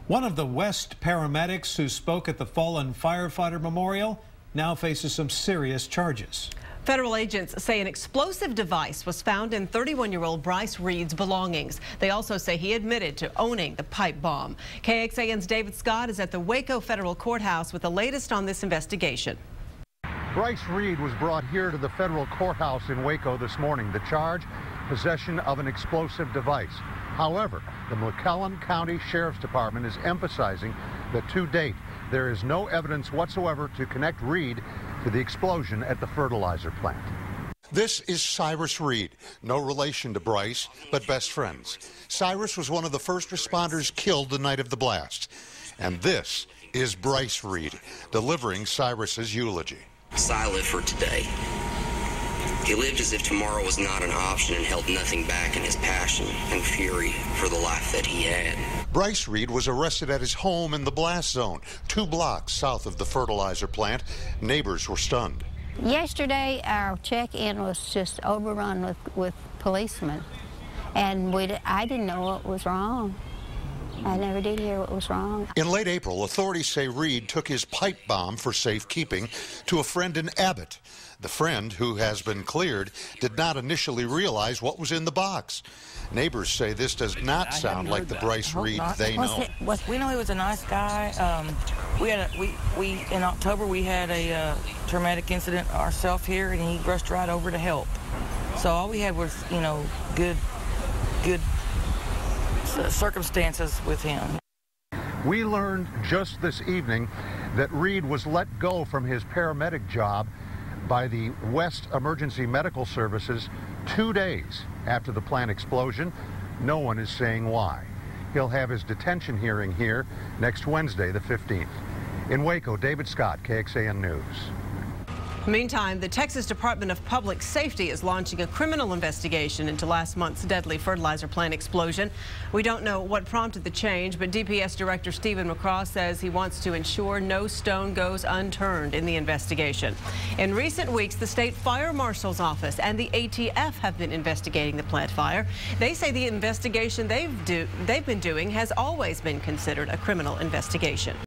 One of the West paramedics who spoke at the fallen firefighter memorial now faces some serious charges. Federal agents say an explosive device was found in 31-year-old Bryce Reed's belongings. They also say he admitted to owning the pipe bomb. KXAN's David Scott is at the Waco Federal Courthouse with the latest on this investigation. Bryce Reed was brought here to the federal courthouse in Waco this morning. The charge, possession of an explosive device. However, the McLennan County Sheriff's Department is emphasizing that to date, there is no evidence whatsoever to connect Reed to the explosion at the fertilizer plant. This is Cyrus Reed, no relation to Bryce, but best friends. Cyrus was one of the first responders killed the night of the blast. And this is Bryce Reed, delivering Cyrus's eulogy. I live for today. He lived as if tomorrow was not an option and held nothing back in his passion and fury for the life that he had. Bryce Reed was arrested at his home in the blast zone, 2 blocks south of the fertilizer plant. Neighbors were stunned. Yesterday, our check-in was just overrun with policemen, and I didn't know what was wrong. I never did hear what was wrong. In late April, authorities say Reed took his pipe bomb for safekeeping to a friend in Abbott. The friend, who has been cleared, did not initially realize what was in the box. Neighbors say this does not sound like the Bryce Reed they know. We know he was a nice guy. In October we had a traumatic incident ourselves here, and he rushed right over to help. So all we had was, good circumstances with him. We learned just this evening that Reed was let go from his paramedic job by the West Emergency Medical Services 2 days after the plant explosion. No one is saying why. He'll have his detention hearing here next Wednesday, the 15th. In Waco, David Scott, KXAN News. Meantime, the Texas Department of Public Safety is launching a criminal investigation into last month's deadly fertilizer plant explosion. We don't know what prompted the change, but DPS Director Stephen McCraw says he wants to ensure no stone goes unturned in the investigation. In recent weeks, the State Fire Marshal's Office and the ATF have been investigating the plant fire. They say the investigation they've been doing has always been considered a criminal investigation.